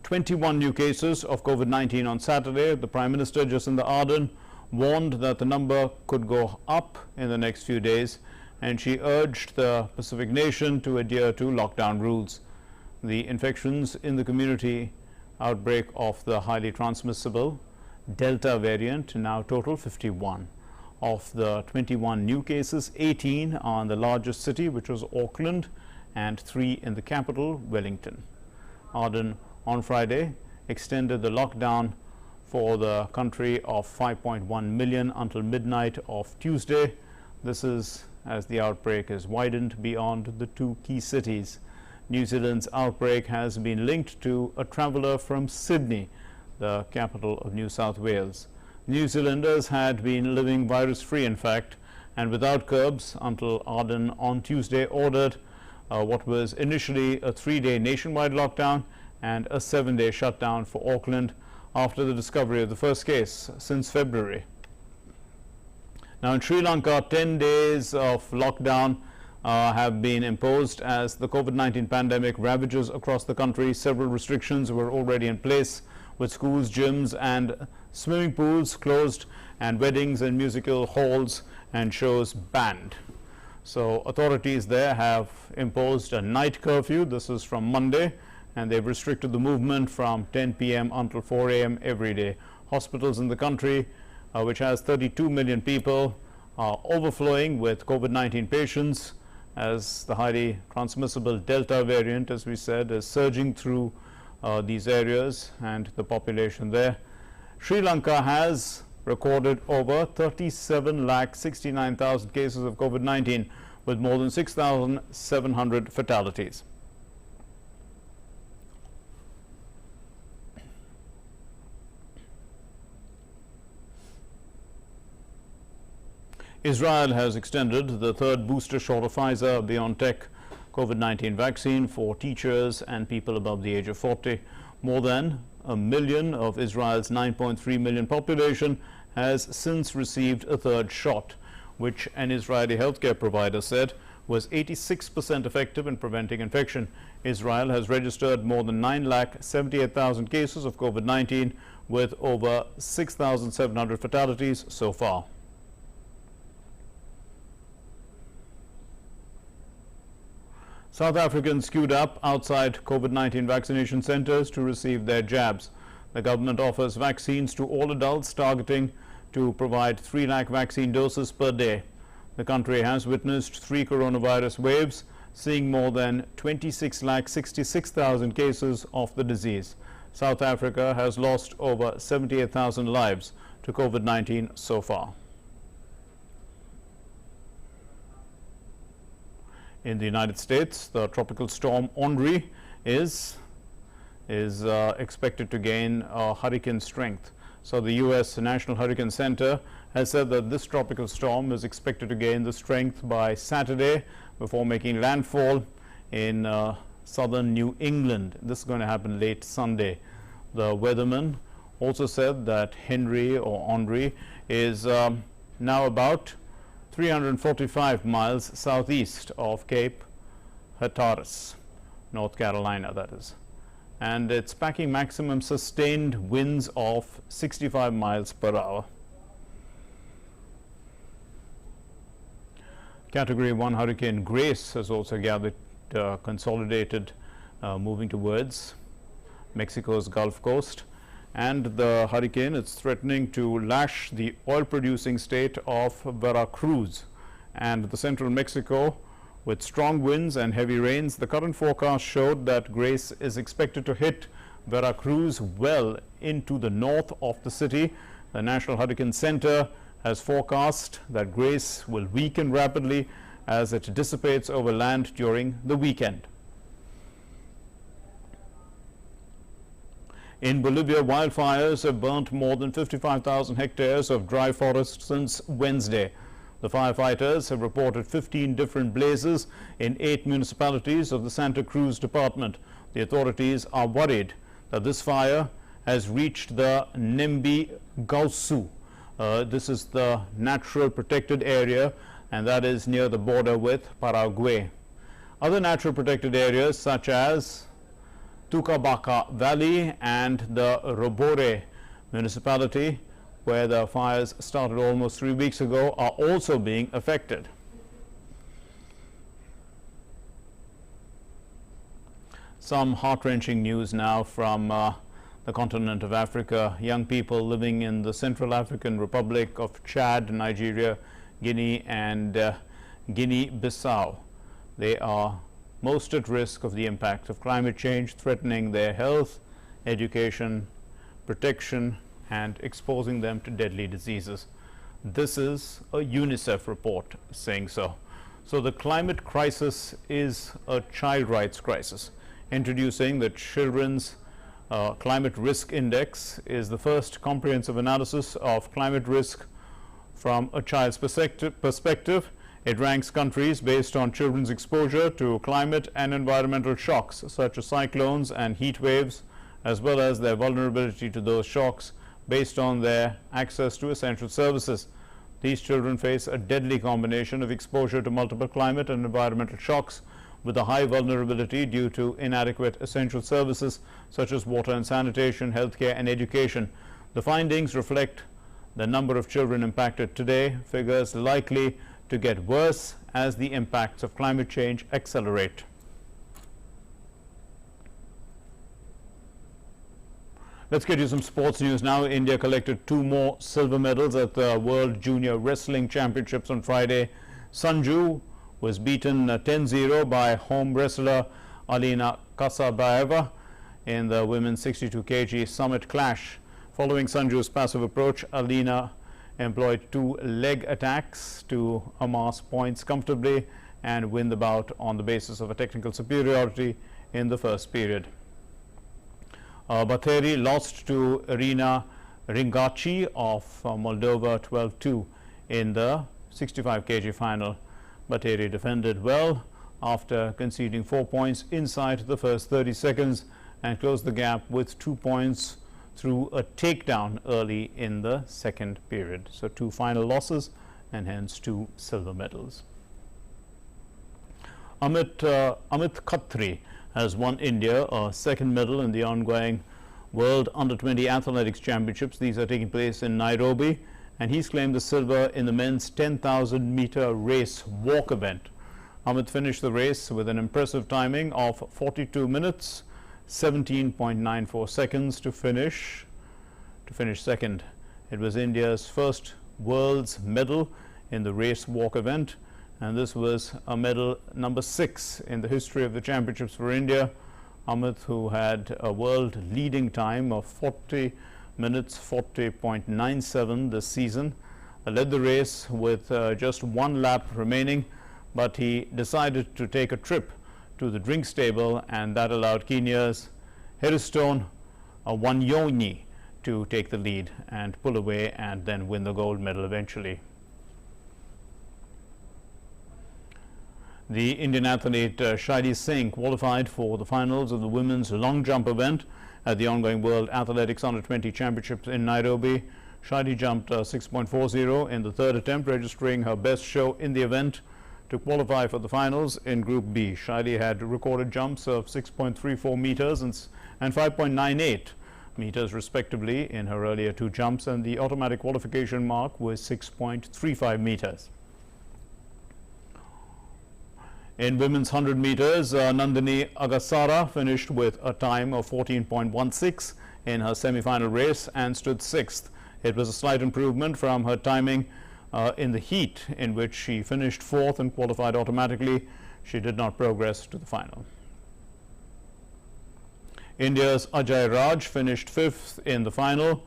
21 new cases of COVID-19 on Saturday. The Prime Minister Jacinda Ardern warned that the number could go up in the next few days, and she urged the Pacific nation to adhere to lockdown rules. The infections in the community outbreak of the highly transmissible Delta variant now total 51. Of the 21 new cases, 18 are in the largest city, which was Auckland, and 3 in the capital, Wellington. Ardern on Friday extended the lockdown for the country of 5.1 million until midnight of Tuesday. This is as the outbreak is widened beyond the 2 key cities. New Zealand's outbreak has been linked to a traveller from Sydney, the capital of New South Wales. New Zealanders had been living virus-free, in fact, and without curbs until Ardern on Tuesday ordered what was initially a 3-day nationwide lockdown and a 7-day shutdown for Auckland after the discovery of the first case since February. Now in Sri Lanka, 10 days of lockdown have been imposed as the COVID-19 pandemic ravages across the country. Several restrictions were already in place, with schools, gyms and swimming pools closed, and weddings and musical halls and shows banned. So authorities there have imposed a night curfew. This is from Monday, and they've restricted the movement from 10 p.m. until 4 a.m. every day. Hospitals in the country, which has 32 million people, are overflowing with COVID-19 patients as the highly transmissible Delta variant, as we said, is surging through these areas and the population there. Sri Lanka has recorded over 37,69,000 cases of COVID-19 with more than 6,700 fatalities. Israel has extended the third booster shot of Pfizer-BioNTech COVID-19 vaccine for teachers and people above the age of 40. More than 1 million of Israel's 9.3 million population has since received a third shot, which an Israeli healthcare provider said was 86% effective in preventing infection. Israel has registered more than 9,78,000 cases of COVID-19 with over 6,700 fatalities so far. South Africans queued up outside COVID-19 vaccination centers to receive their jabs. The government offers vaccines to all adults, targeting to provide 3 lakh vaccine doses per day. The country has witnessed 3 coronavirus waves, seeing more than 26,66,000 cases of the disease. South Africa has lost over 78,000 lives to COVID-19 so far. In the United States, the tropical storm Henri is expected to gain hurricane strength. So the U.S. National Hurricane Center has said that this tropical storm is expected to gain the strength by Saturday before making landfall in southern New England. This is going to happen late Sunday. The weatherman also said that Henri is now about 345 miles southeast of Cape Hatteras, North Carolina, that is. And it's packing maximum sustained winds of 65 miles per hour. Category 1 Hurricane Grace has also gathered consolidated, moving towards Mexico's Gulf Coast. And the hurricane is threatening to lash the oil-producing state of Veracruz and the central Mexico with strong winds and heavy rains. The current forecast showed that Grace is expected to hit Veracruz well into the north of the city. The National Hurricane Center has forecast that Grace will weaken rapidly as it dissipates over land during the weekend. In Bolivia, wildfires have burnt more than 55,000 hectares of dry forest since Wednesday. The firefighters have reported 15 different blazes in 8 municipalities of the Santa Cruz department. The authorities are worried that this fire has reached the Nembi Gausu. This is the natural protected area, and that is near the border with Paraguay. Other natural protected areas such as Tucabaca Valley and the Robore municipality, where the fires started almost 3 weeks ago, are also being affected. Some heart-wrenching news now from the continent of Africa. Young people living in the Central African Republic of Chad, Nigeria, Guinea and Guinea-Bissau, they are most at risk of the impact of climate change, threatening their health, education, protection, and exposing them to deadly diseases. This is a UNICEF report saying so. So the climate crisis is a child rights crisis. Introducing the Children's Climate Risk Index is the first comprehensive analysis of climate risk from a child's perspective. It ranks countries based on children's exposure to climate and environmental shocks such as cyclones and heat waves, as well as their vulnerability to those shocks based on their access to essential services. These children face a deadly combination of exposure to multiple climate and environmental shocks with a high vulnerability due to inadequate essential services such as water and sanitation, healthcare and education. The findings reflect the number of children impacted today, figures likely to get worse as the impacts of climate change accelerate. Let's get you some sports news now. India collected 2 more silver medals at the World Junior Wrestling Championships on Friday. Sanju was beaten 10-0 by home wrestler Alina Kasabayeva in the women's 62 kg summit clash. Following Sanju's passive approach, Alina employed 2 leg attacks to amass points comfortably and win the bout on the basis of a technical superiority in the first period. Batheri lost to Irina Ringaci of Moldova 12-2 in the 65 kg final. Batheri defended well, after conceding 4 points inside the first 30 seconds and closed the gap with 2 points through a takedown early in the second period. So 2 final losses and hence 2 silver medals. Amit Khatri has won India a second medal in the ongoing World Under-20 Athletics Championships. These are taking place in Nairobi, and he's claimed the silver in the men's 10,000 meter race walk event. Hamid finished the race with an impressive timing of 42 minutes, 17.94 seconds to finish second. It was India's first world's medal in the race walk event, and this was a medal number 6 in the history of the championships for India. Hamid, who had a world leading time of 40 minutes 40.97 this season, led the race with just 1 lap remaining, but he decided to take a trip to the drinks table, and that allowed Kenya's Harrison Wanyonyi to take the lead and pull away and then win the gold medal eventually. The Indian athlete Shadi Singh qualified for the finals of the women's long jump event at the ongoing World Athletics Under-20 Championships in Nairobi. Shadi jumped 6.40 in the third attempt, registering her best show in the event to qualify for the finals in Group B. Shadi had recorded jumps of 6.34 meters and 5.98 meters respectively in her earlier 2 jumps, and the automatic qualification mark was 6.35 meters. In women's 100 meters, Nandini Agassara finished with a time of 14.16 in her semi-final race and stood 6th. It was a slight improvement from her timing in the heat, in which she finished 4th and qualified automatically. She did not progress to the final. India's Ajay Rai finished 5th in the final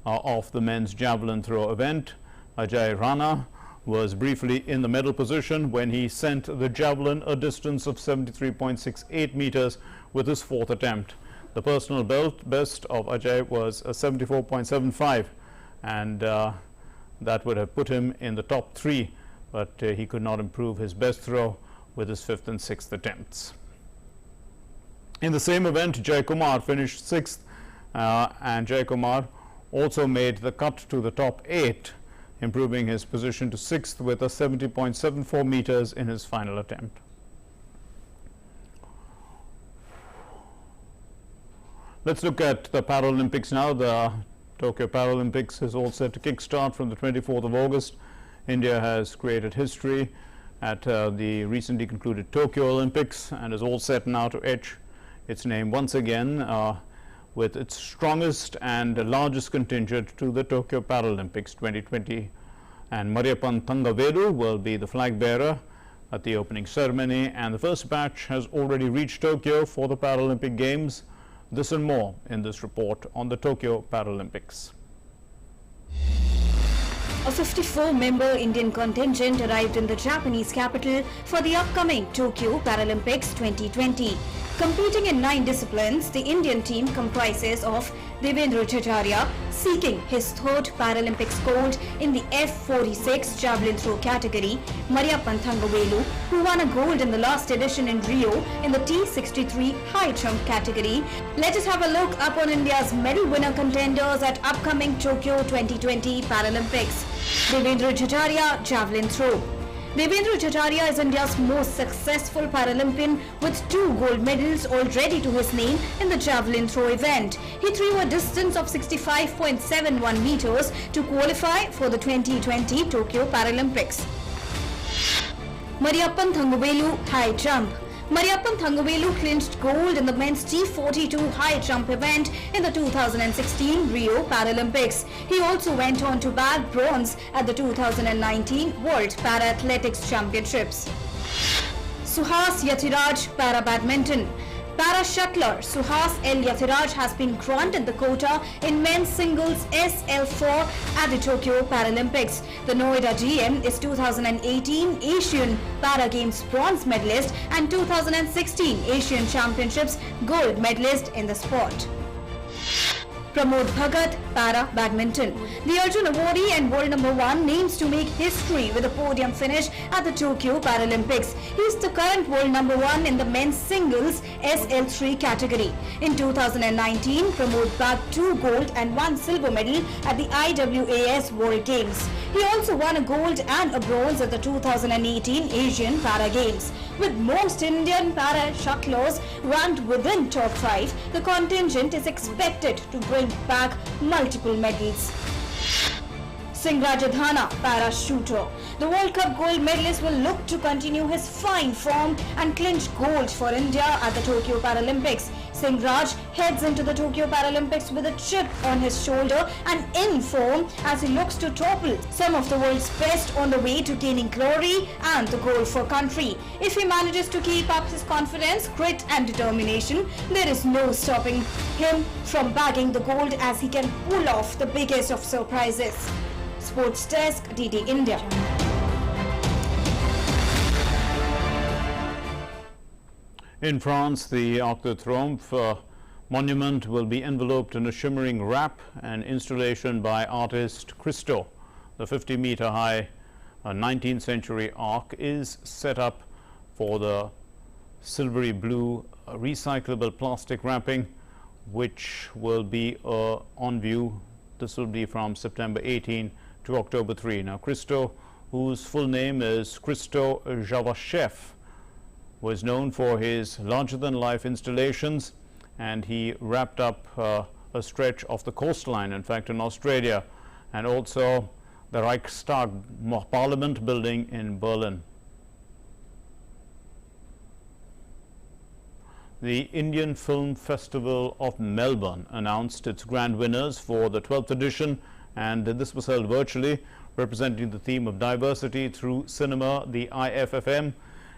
of the men's javelin throw event. Ajay Rai was briefly in the medal position when he sent the javelin a distance of 73.68 meters with his 4th attempt. The personal best of Ajay was 74.75, and that would have put him in the top 3, but he could not improve his best throw with his 5th and 6th attempts. In the same event, Jay Kumar finished 6th, and Jay Kumar also made the cut to the top 8, improving his position to 6th with a 70.74 meters in his final attempt. Let's look at the Paralympics now. The Tokyo Paralympics is all set to kickstart from the 24th of August. India has created history at the recently concluded Tokyo Olympics and is all set now to etch its name once again with its strongest and largest contingent to the Tokyo Paralympics 2020. And Mariyappan Thangavelu will be the flag bearer at the opening ceremony, and the first batch has already reached Tokyo for the Paralympic Games. This and more in this report on the Tokyo Paralympics. A 54-member Indian contingent arrived in the Japanese capital for the upcoming Tokyo Paralympics 2020. Competing in 9 disciplines, the Indian team comprises of Devendra Jhajaria, seeking his 3rd Paralympics gold in the F46 javelin throw category, Mariyappan Thangavelu, who won a gold in the last edition in Rio in the T63 high jump category. Let us have a look upon India's medal winner contenders at upcoming Tokyo 2020 Paralympics. Devendra Jhajaria, javelin throw. Devendra Jhajaria is India's most successful Paralympian with 2 gold medals already to his name in the javelin throw event. He threw a distance of 65.71 meters to qualify for the 2020 Tokyo Paralympics. Mariyappan Thangavelu, high jump. Mariyappan Thangavelu clinched gold in the men's T42 high jump event in the 2016 Rio Paralympics. He also went on to bag bronze at the 2019 World Para-Athletics Championships. Suhas Yathiraj, Para Badminton. Para shuttler Suhas L. Yathiraj has been granted the quota in men's singles SL4 at the Tokyo Paralympics. The Noida GM is 2018 Asian Para Games bronze medalist and 2016 Asian Championships gold medalist in the sport. Pramod Bhagat, Para Badminton. The Arjun Awardee and world number 1 names to make history with a podium finish at the Tokyo Paralympics. He is the current world number 1 in the men's singles SL3 category. In 2019, Pramod bagged 2 gold and 1 silver medal at the IWAS World Games. He also won a gold and a bronze at the 2018 Asian Para Games. With most Indian para shuttlers ranked within top 5, the contingent is expected to bring back multiple medals. Singh Rajadhana, para shooter. The World Cup gold medalist will look to continue his fine form and clinch gold for India at the Tokyo Paralympics. Singh Raj heads into the Tokyo Paralympics with a chip on his shoulder and in form as he looks to topple some of the world's best on the way to gaining glory and the gold for country. If he manages to keep up his confidence, grit and determination, there is no stopping him from bagging the gold as he can pull off the biggest of surprises. Sports Desk, DD India. In France, the Octo Trump monument will be enveloped in a shimmering wrap, an installation by artist Christo. The 50-meter high 19th century arc is set up for the silvery blue recyclable plastic wrapping, which will be on view. This will be from September 18 to October 3. Now, Christo, whose full name is Christo Javashev, was known for his larger-than-life installations, and he wrapped up a stretch of the coastline, in fact, in Australia, and also the Reichstag Parliament building in Berlin. The Indian Film Festival of Melbourne announced its grand winners for the 12th edition, and this was held virtually, representing the theme of diversity through cinema, the IFFM.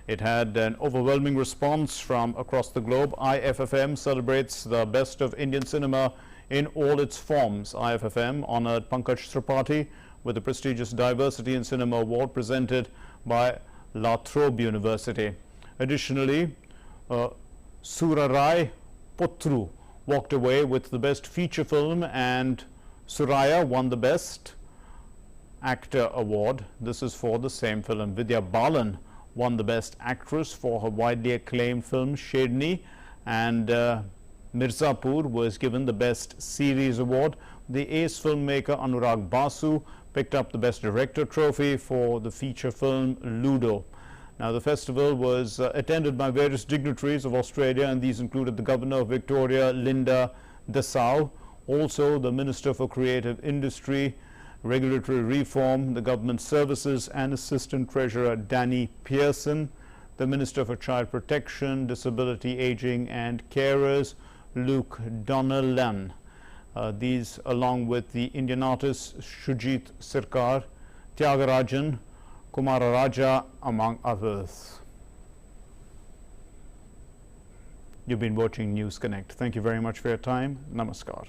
It had an overwhelming response from across the globe. IFFM celebrates the best of Indian cinema in all its forms. IFFM honored Pankaj Tripathi with the prestigious Diversity in Cinema Award presented by La Trobe University. Additionally, Surarai Potru walked away with the best feature film, and Suraya won the best actor award. This is for the same film. Vidya Balan won the best actress for her widely acclaimed film Shedni, and Mirzapur was given the best series award. The ace filmmaker Anurag Basu picked up the best director trophy for the feature film Ludo. Now, the festival was attended by various dignitaries of Australia, and these included the Governor of Victoria, Linda Dessau, also the Minister for Creative Industry, Regulatory Reform, the Government Services, and Assistant Treasurer Danny Pearson, the Minister for Child Protection, Disability, Aging and Carers, Luke Donnellan. These, along with the Indian artists Shujit Sirkar, Tyagarajan, Kumara Raja, among others. You've been watching News Connect. Thank you very much for your time. Namaskar.